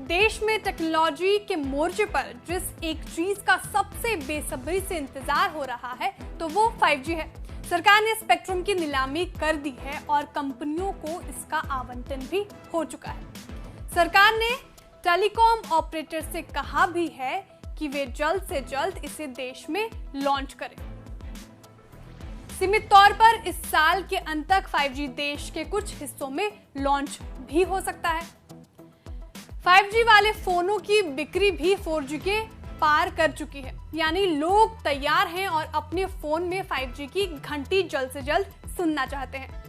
देश में टेक्नोलॉजी के मोर्चे पर जिस एक चीज का सबसे बेसब्री से इंतजार हो रहा है तो वो 5G है। सरकार ने स्पेक्ट्रम की नीलामी कर दी है और कंपनियों को इसका आवंटन भी हो चुका है। सरकार ने टेलीकॉम ऑपरेटर से कहा भी है कि वे जल्द से जल्द इसे देश में लॉन्च करें। सीमित तौर पर इस साल के अंत तक 5G देश के कुछ हिस्सों में लॉन्च भी हो सकता है। 5G वाले फोनों की बिक्री भी 4G के पार कर चुकी है, यानी लोग तैयार हैं और अपने फोन में 5G की घंटी जल्द से जल्द सुनना चाहते हैं।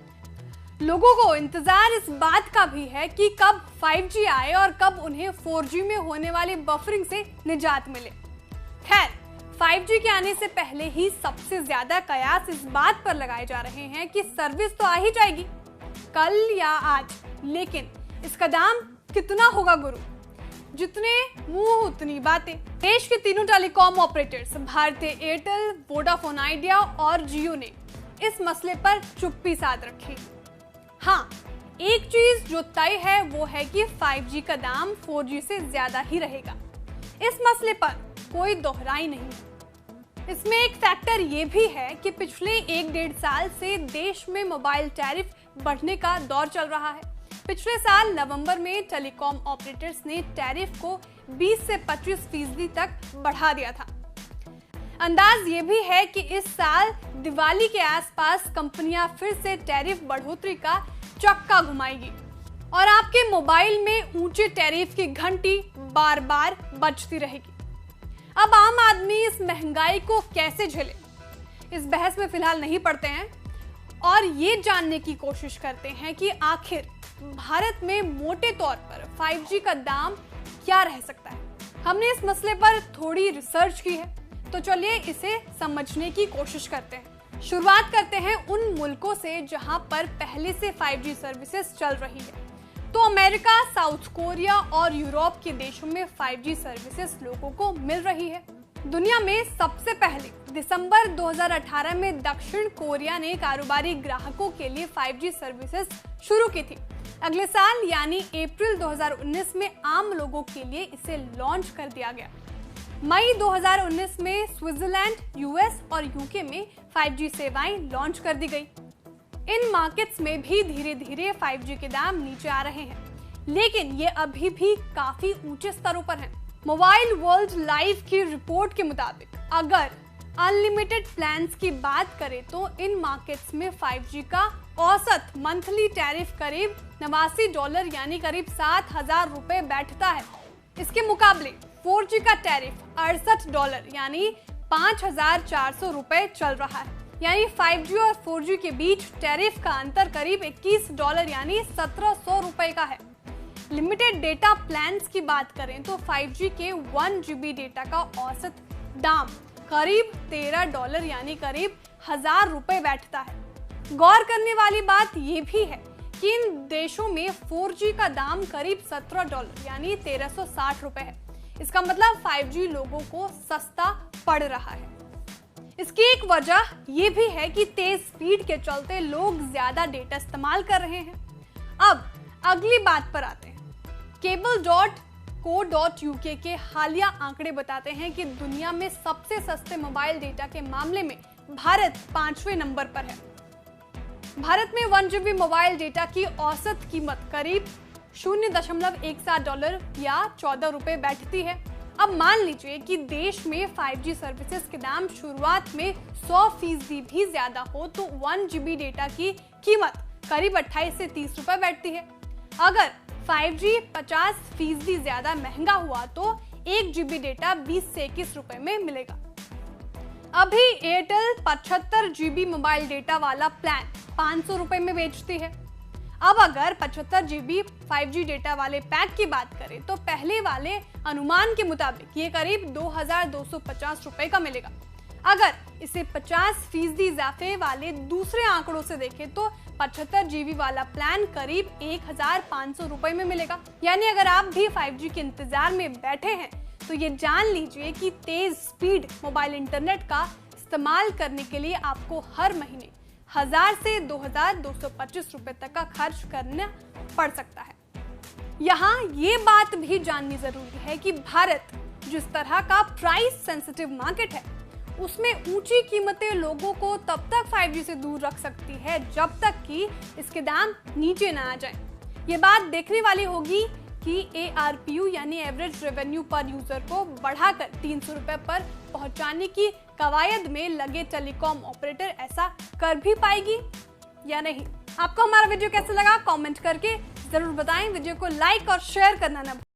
लोगों को इंतजार इस बात का भी है कि कब 5G आए और कब उन्हें 4G में होने वाली बफरिंग से निजात मिले। खैर, 5G के आने से पहले ही सबसे ज्यादा कयास इस बात पर लगाए जा रहे हैं कि सर्विस तो आ ही जाएगी कल या आज, लेकिन इसका दाम कितना होगा गुरु? जितने मुंह उतनी बातें। देश के तीनों टेलीकॉम ऑपरेटर्स भारतीय एयरटेल, वोडाफोन आइडिया और जियो ने इस मसले पर चुप्पी साध रखी। हाँ, एक चीज जो तय है वो है कि 5G का दाम 4G से ज्यादा ही रहेगा। इस मसले पर कोई दोहराई नहीं। इसमें एक फैक्टर ये भी है कि पिछले 1-1.5 साल से देश में मोबाइल टैरिफ बढ़ने का दौर चल रहा है। पिछले साल नवंबर में टेलीकॉम ऑपरेटर्स ने टैरिफ को 20 से 25% तक बढ़ा दिया था। अंदाज ये भी है कि इस साल दिवाली के आसपास कंपनियां फिर से टैरिफ बढ़ोतरी का चक्का घुमाएगी और आपके मोबाइल में ऊंचे टैरिफ की घंटी बार बार बजती रहेगी। अब आम आदमी इस महंगाई को कैसे झेले, इस बहस में फिलहाल नहीं पड़ते हैं और ये जानने की कोशिश करते हैं कि आखिर भारत में मोटे तौर पर 5G का दाम क्या रह सकता है। हमने इस मसले पर थोड़ी रिसर्च की है, तो चलिए इसे समझने की कोशिश करते हैं। शुरुआत करते हैं उन मुल्कों से जहां पर पहले से 5G सर्विसेज चल रही है। तो अमेरिका, साउथ कोरिया और यूरोप के देशों में 5G सर्विसेज लोगों को मिल रही है। दुनिया में सबसे पहले दिसंबर 2018 में दक्षिण कोरिया ने कारोबारी ग्राहकों के लिए 5G सर्विसेज शुरू की थी। अगले साल यानी अप्रैल 2019 में आम लोगों के लिए इसे लॉन्च कर दिया गया। मई 2019 में स्विट्जरलैंड, यूएस और यूके में 5G सेवाएं लॉन्च कर दी गई। इन मार्केट्स में भी धीरे धीरे 5G के दाम नीचे आ रहे हैं, लेकिन ये अभी भी काफी ऊंचे स्तरों पर हैं। मोबाइल वर्ल्ड लाइव की रिपोर्ट के मुताबिक अगर अनलिमिटेड प्लान्स की बात करें तो इन मार्केट्स में 5G का औसत मंथली टैरिफ करीब $89 यानी करीब $7,000 बैठता है। इसके मुकाबले 4G का टैरिफ $68 यानी $5,400 चल रहा है। यानी 5G और 4G के बीच टैरिफ का अंतर करीब $21 यानी $1,700 का है। लिमिटेड डेटा प्लान्स की बात करें तो 5G के 1 GB डेटा का औसत दाम करीब $13 यानी करीब $1,000 बैठता है। गौर करने वाली बात यह भी है कि इन देशों में 4G का दाम करीब $17 यानी $1,360 है। इसका मतलब 5G लोगों को सस्ता पड़ रहा है। इसकी एक वजह यह भी है कि तेज स्पीड के चलते लोग ज्यादा डेटा इस्तेमाल कर रहे हैं। अब अगली बात पर आते हैं। cable.co.uk के हालिया आंकड़े बताते हैं कि दुनिया में सबसे सस्ते मोबाइल डेटा के मामले में भारत 5वें नंबर पर है। भारत में 1 GB मोबाइल डेटा की औसत कीमत करीब $0.17 या ₹14 बैठती है। अब मान लीजिए कि देश में 5G सर्विसेज के दाम शुरुआत में 100% भी ज्यादा हो तो 1 GB डेटा की कीमत करीब 28 से ₹30 बैठती है। अगर 5G 50% ज्यादा महंगा हुआ तो 1 GB डेटा 20 से ₹21 में मिलेगा। अभी एयरटेल 75 GB मोबाइल डेटा वाला प्लान ₹500 में बेचती है। अब अगर 75 GB 5G डेटा वाले पैक की बात करें तो पहले वाले अनुमान के मुताबिक ये करीब ₹2,250 का मिलेगा। अगर इसे 50% इजाफे वाले दूसरे आंकड़ों से देखें तो 75 GB वाला प्लान करीब ₹1,500 में मिलेगा। यानी अगर आप भी 5G के इंतजार में बैठे हैं तो ये जान लीजिए कि तेज स्पीड मोबाइल इंटरनेट का इस्तेमाल करने के लिए आपको हर महीने 1000 से ₹2,225 तक का खर्च करना पड़ सकता है। यहाँ ये बात भी जाननी जरूरी है कि भारत जिस तरह का प्राइस सेंसिटिव मार्केट है, उसमें ऊंची कीमतें लोगों को तब तक 5G से दूर रख सकती है जब तक कि इसके दाम नीचे ना आ जाए। ये बात देखने वाली होगी कि ARPU यानी एवरेज रेवेन्यू पर यूजर को बढ़ाकर 300 रुपए पर पहुंचाने की कवायद में लगे टेलीकॉम ऑपरेटर ऐसा कर भी पाएगी या नहीं। आपको हमारा वीडियो कैसा लगा कमेंट करके जरूर बताएं। वीडियो को लाइक और शेयर करना ना